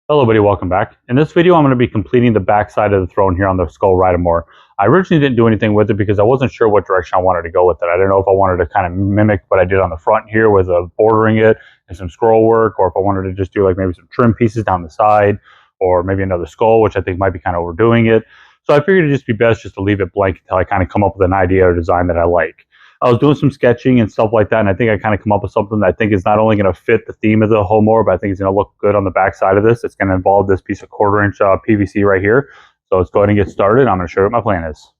Hello everybody, welcome back. In this video I'm going to be completing the back side of the throne here on the Skull Ridomore. I originally didn't do anything with it because I wasn't sure what direction I wanted to go with it. I didn't know if I wanted to kind of mimic what I did on the front here with bordering it and some scroll work, or if I wanted to just do like maybe some trim pieces down the side, or maybe another skull, which I think might be kind of overdoing it. So I figured it'd just be best just to leave it blank until I kind of come up with an idea or design that I like. I was doing some sketching and stuff like that, and I think I kind of come up with something that I think is not only going to fit the theme of the Homore, but I think it's going to look good on the back side of this. It's going to involve this piece of 1/4 inch PVC right here. So let's go ahead and get started. I'm going to show you what my plan is.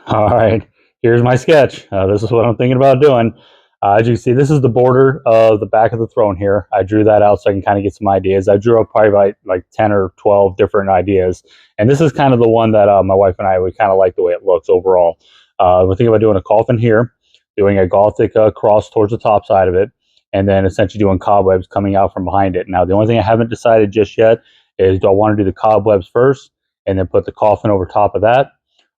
All right, here's my sketch. This is what I'm thinking about doing. As you can see, this is the border of the back of the throne here. I drew that out so I can kind of get some ideas. I drew up probably like 10 or 12 different ideas. And this is kind of the one that my wife and I, we kind of like the way it looks overall. We're thinking about doing a coffin here, doing a Gothic cross towards the top side of it, and then essentially doing cobwebs coming out from behind it. Now, the only thing I haven't decided just yet is, do I want to do the cobwebs first and then put the coffin over top of that?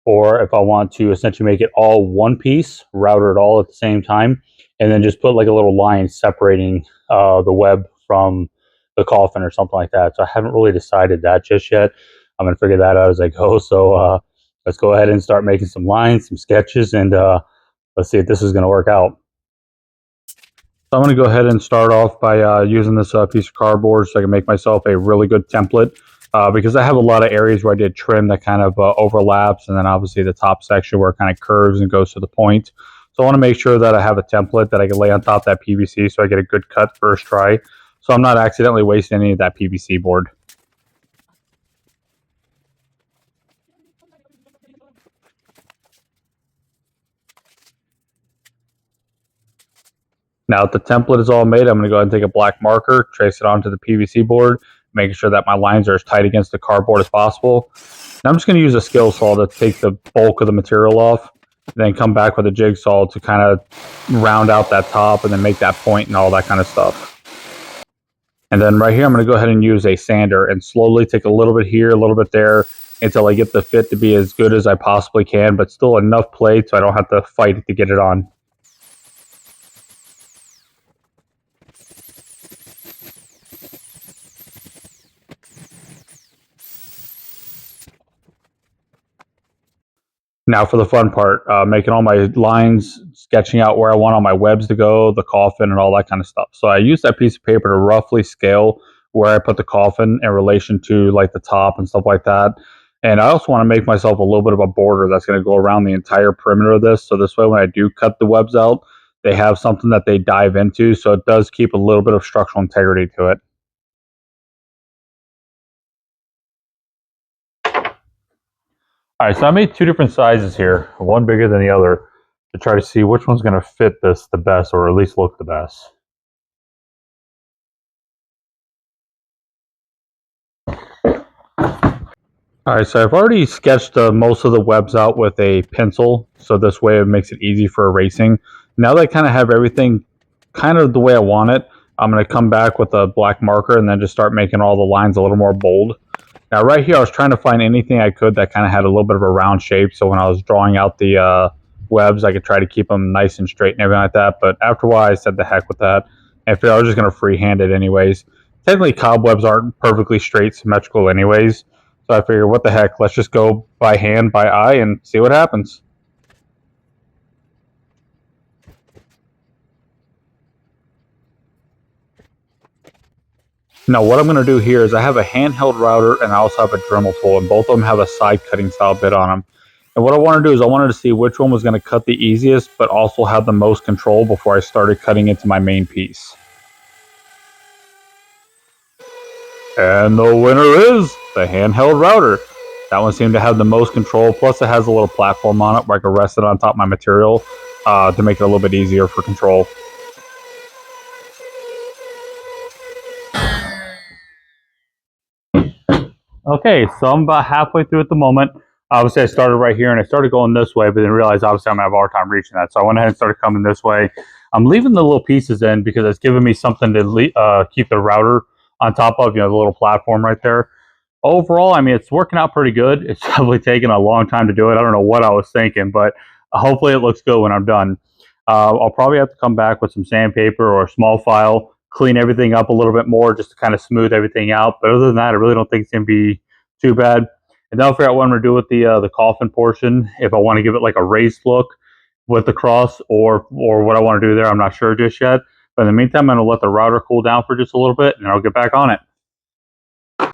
Or if I want to essentially make it all one piece, router it all at the same time, and then just put like a little line separating the web from the coffin or something like that. So I haven't really decided that just yet. I'm going to figure that out as I go. So let's go ahead and start making some lines, some sketches, and let's see if this is going to work out. So I'm going to go ahead and start off by using this piece of cardboard so I can make myself a really good template. Because I have a lot of areas where I did trim that kind of overlaps, and then obviously the top section where it kind of curves and goes to the point. So I want to make sure that I have a template that I can lay on top of that PVC so I get a good cut first try, so I'm not accidentally wasting any of that PVC board. Now that the template is all made, I'm going to go ahead and take a black marker, trace it onto the PVC board, making sure that my lines are as tight against the cardboard as possible. Now I'm just going to use a skill saw to take the bulk of the material off, then come back with a jigsaw to kind of round out that top and then make that point and all that kind of stuff. And then right here, I'm going to go ahead and use a sander and slowly take a little bit here, a little bit there, until I get the fit to be as good as I possibly can, but still enough play so I don't have to fight to get it on. Now for the fun part, making all my lines, sketching out where I want all my webs to go, the coffin, and all that kind of stuff. So I use that piece of paper to roughly scale where I put the coffin in relation to like the top and stuff like that. And I also want to make myself a little bit of a border that's going to go around the entire perimeter of this. So this way, when I do cut the webs out, they have something that they dive into. So it does keep a little bit of structural integrity to it. All right, so I made two different sizes here, one bigger than the other, to try to see which one's going to fit this the best, or at least look the best. All right, so I've already sketched most of the webs out with a pencil, so this way it makes it easy for erasing. Now that I kind of have everything kind of the way I want it, I'm going to come back with a black marker and then just start making all the lines a little more bold. Now right here, I was trying to find anything I could that kind of had a little bit of a round shape, so when I was drawing out the webs, I could try to keep them nice and straight and everything like that. But after a while, I said the heck with that, and I was just going to freehand it anyways. Technically, cobwebs aren't perfectly straight, symmetrical anyways, so I figured, what the heck, let's just go by hand, by eye, and see what happens. Now what I'm going to do here is I have a handheld router and I also have a Dremel tool, and both of them have a side cutting style bit on them. And what I want to do is I wanted to see which one was going to cut the easiest but also have the most control before I started cutting into my main piece. And the winner is the handheld router. That one seemed to have the most control, plus it has a little platform on it where I can rest it on top of my material to make it a little bit easier for control. Okay, so I'm about halfway through at the moment. Obviously, I started right here and I started going this way, but then realized obviously I'm going to have a hard time reaching that. So I went ahead and started coming this way. I'm leaving the little pieces in because it's giving me something to keep the router on top of, the little platform right there. Overall, I mean, it's working out pretty good. It's probably taken a long time to do it. I don't know what I was thinking, but hopefully it looks good when I'm done. I'll probably have to come back with some sandpaper or a small file, clean everything up a little bit more just to kind of smooth everything out. But other than that, I really don't think it's going to be too bad. And then I'll figure out what I'm going to do with the coffin portion. If I want to give it like a raised look with the cross, or what I want to do there, I'm not sure just yet. But in the meantime, I'm going to let the router cool down for just a little bit, and I'll get back on it. All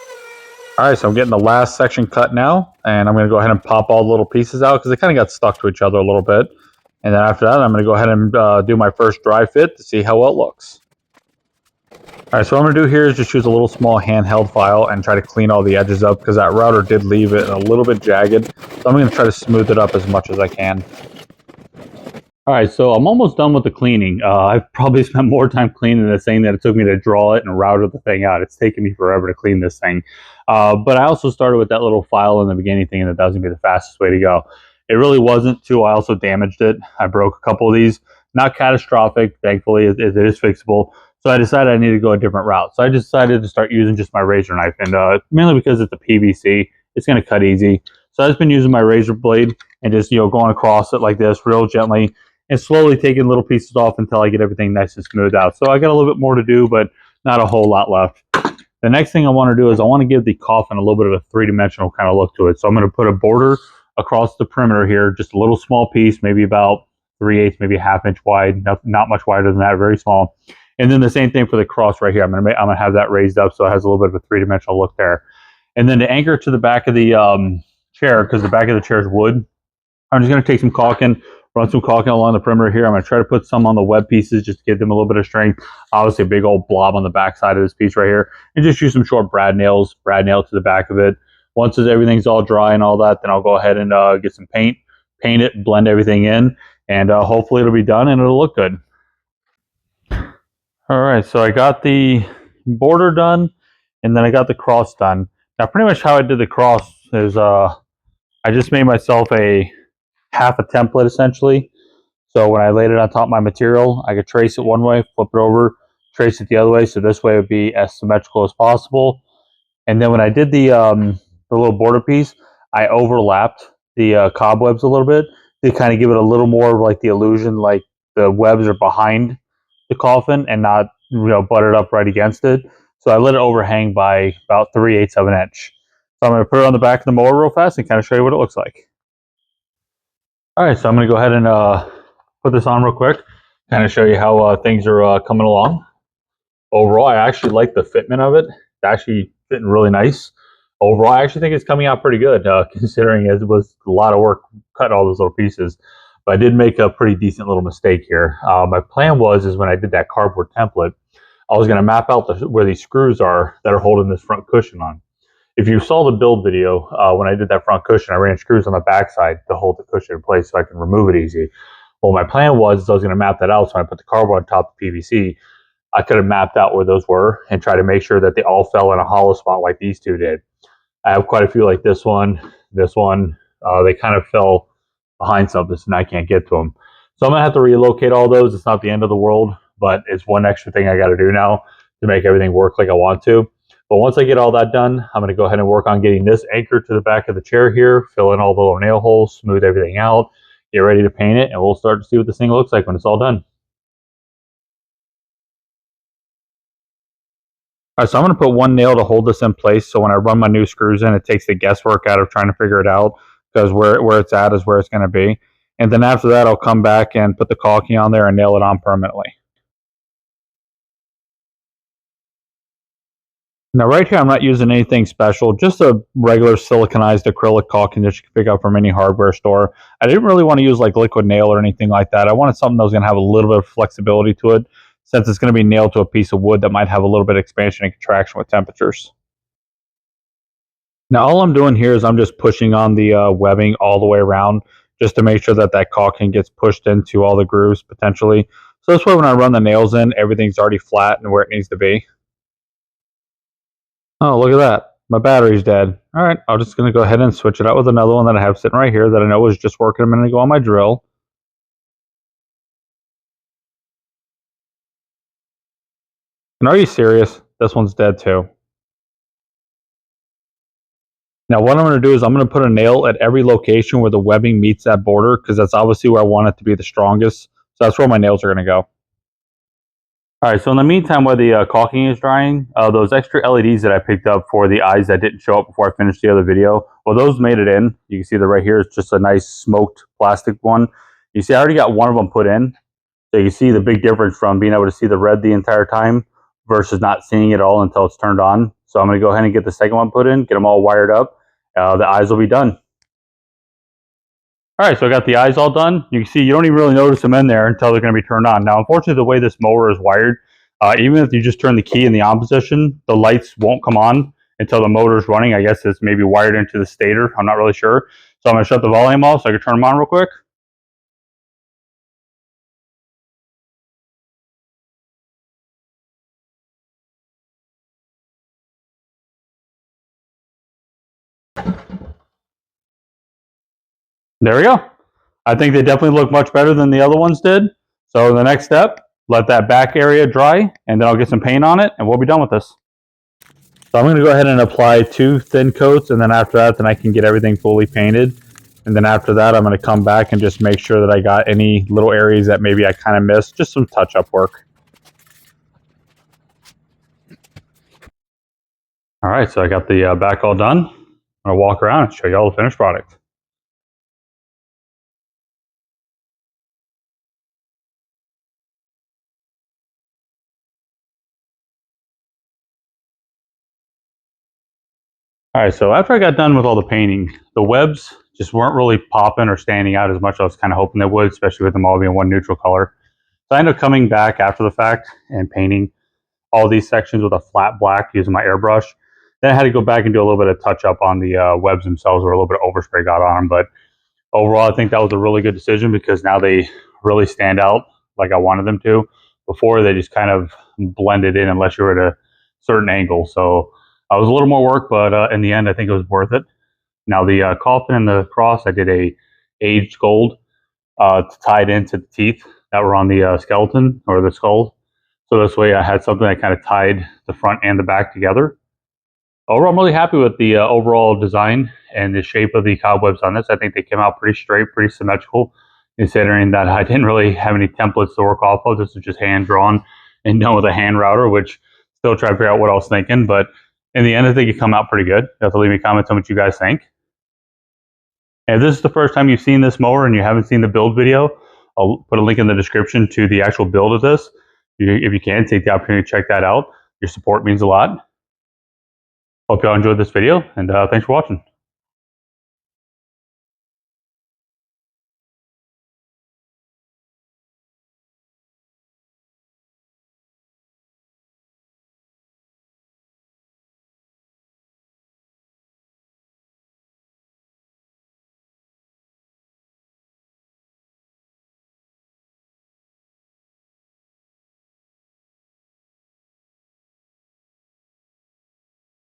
right, so I'm getting the last section cut now, and I'm going to go ahead and pop all the little pieces out because they kind of got stuck to each other a little bit. And then after that, I'm going to go ahead and do my first dry fit to see how well it looks. All right, so what I'm going to do here is just use a little small handheld file and try to clean all the edges up because that router did leave it a little bit jagged. So I'm going to try to smooth it up as much as I can. All right, so I'm almost done with the cleaning. I've probably spent more time cleaning this thing than it took me to draw it and router the thing out. It's taken me forever to clean this thing. But I also started with that little file in the beginning thinking that was going to be the fastest way to go. It really wasn't, too. I also damaged it. I broke a couple of these. Not catastrophic, thankfully. It is fixable. So I decided I needed to go a different route. So I decided to start using just my razor knife. And mainly because it's a PVC, it's going to cut easy. So I've just been using my razor blade and just, going across it like this real gently, and slowly taking little pieces off until I get everything nice and smooth out. So I got a little bit more to do, but not a whole lot left. The next thing I want to do is I want to give the coffin a little bit of a three-dimensional kind of look to it. So I'm going to put a border across the perimeter here, just a little small piece, maybe about 3/8, maybe a ½ inch wide, not much wider than that, very small. And then the same thing for the cross right here. I'm gonna have that raised up so it has a little bit of a three-dimensional look there. And then to anchor to the back of the chair, because the back of the chair is wood, I'm just going to take some caulking, run some caulking along the perimeter here. I'm going to try to put some on the web pieces just to give them a little bit of strength. Obviously, a big old blob on the back side of this piece right here. And just use some short brad nail to the back of it. Once everything's all dry and all that, then I'll go ahead and get some paint it, blend everything in, and hopefully it'll be done and it'll look good. All right, so I got the border done, and then I got the cross done. Now, pretty much how I did the cross is I just made myself half a template essentially. So when I laid it on top of my material, I could trace it one way, flip it over, trace it the other way. So this way it would be as symmetrical as possible. And then when I did the little border piece, I overlapped the cobwebs a little bit to kind of give it a little more of like the illusion like the webs are behind the coffin and not butted up right against it. So I let it overhang by about 3/8 of an inch. So I'm going to put it on the back of the mower real fast and kind of show you what it looks like. All right, so I'm going to go ahead and put this on real quick, kind of show you how things are coming along. Overall, I actually like the fitment of it. It's actually fitting really nice. Overall, I actually think it's coming out pretty good, considering it was a lot of work cutting all those little pieces. But I did make a pretty decent little mistake here. My plan is when I did that cardboard template, I was going to map out where these screws are that are holding this front cushion on. If you saw the build video, when I did that front cushion, I ran screws on the backside to hold the cushion in place so I can remove it easy. Well, my plan was I was going to map that out, so when I put the cardboard on top of PVC, I could have mapped out where those were and try to make sure that they all fell in a hollow spot like these two did. I have quite a few like this one. They kind of fell behind something, and I can't get to them. So I'm going to have to relocate all those. It's not the end of the world, but it's one extra thing I got to do now to make everything work like I want to. But once I get all that done, I'm going to go ahead and work on getting this anchored to the back of the chair here, fill in all the little nail holes, smooth everything out, get ready to paint it, and we'll start to see what this thing looks like when it's all done. All right, so I'm going to put one nail to hold this in place, so when I run my new screws in, it takes the guesswork out of trying to figure it out, because where it's at is where it's going to be. And then after that, I'll come back and put the caulking on there and nail it on permanently. Now right here, I'm not using anything special, just a regular siliconized acrylic caulking that you can pick up from any hardware store. I didn't really want to use like liquid nail or anything like that. I wanted something that was going to have a little bit of flexibility to it, since it's going to be nailed to a piece of wood that might have a little bit of expansion and contraction with temperatures. Now all I'm doing here is I'm just pushing on the webbing all the way around, just to make sure that that caulking gets pushed into all the grooves potentially. So this way when I run the nails in, everything's already flat and where it needs to be. Oh, look at that. My battery's dead. All right, I'm just going to go ahead and switch it out with another one that I have sitting right here that I know was just working a minute ago on my drill. And are you serious? This one's dead too. Now what I'm going to do is I'm going to put a nail at every location where the webbing meets that border, because that's obviously where I want it to be the strongest. So that's where my nails are going to go. All right, so in the meantime, while the caulking is drying, those extra LEDs that I picked up for the eyes that didn't show up before I finished the other video, well, those made it in. You can see that right here is just a nice smoked plastic one. You see, I already got one of them put in. So you can see the big difference from being able to see the red the entire time versus not seeing it all until it's turned on. So I'm going to go ahead and get the second one put in, get them all wired up. The eyes will be done. All right, so I got the eyes all done. You can see you don't even really notice them in there until they're going to be turned on. Now, unfortunately, the way this mower is wired, even if you just turn the key in the on position, the lights won't come on until the motor is running. I guess it's maybe wired into the stator. I'm not really sure. So I'm going to shut the volume off so I can turn them on real quick. There we go. I think they definitely look much better than the other ones did. So the next step, let that back area dry, and then I'll get some paint on it, and we'll be done with this. So I'm going to go ahead and apply 2 thin coats, and then after that, then I can get everything fully painted. And then after that, I'm going to come back and just make sure that I got any little areas that maybe I kind of missed, just some touch-up work. All right, so I got the back all done. I'm going to walk around and show you all the finished product. All right, so after I got done with all the painting, the webs just weren't really popping or standing out as much as I was kind of hoping they would, especially with them all being one neutral color. So I ended up coming back after the fact and painting all these sections with a flat black using my airbrush. Then I had to go back and do a little bit of touch up on the webs themselves, where a little bit of overspray got on them. But overall, I think that was a really good decision because now they really stand out like I wanted them to. Before, they just kind of blended in unless you were at a certain angle. So it was a little more work, but in the end, I think it was worth it. Now the coffin and the cross, I did a aged gold tied into the teeth that were on the skeleton or the skull. So this way I had something that kind of tied the front and the back together. Overall, I'm really happy with the overall design and the shape of the cobwebs on this. I think they came out pretty straight, pretty symmetrical, considering that I didn't really have any templates to work off of. This was just hand-drawn and done with a hand router, which still try to figure out what I was thinking. But in the end, I think it come out pretty good. You have to leave me comments on what you guys think. And if this is the first time you've seen this mower and you haven't seen the build video, I'll put a link in the description to the actual build of this. If you can, take the opportunity to check that out. Your support means a lot. Hope y'all enjoyed this video, and thanks for watching.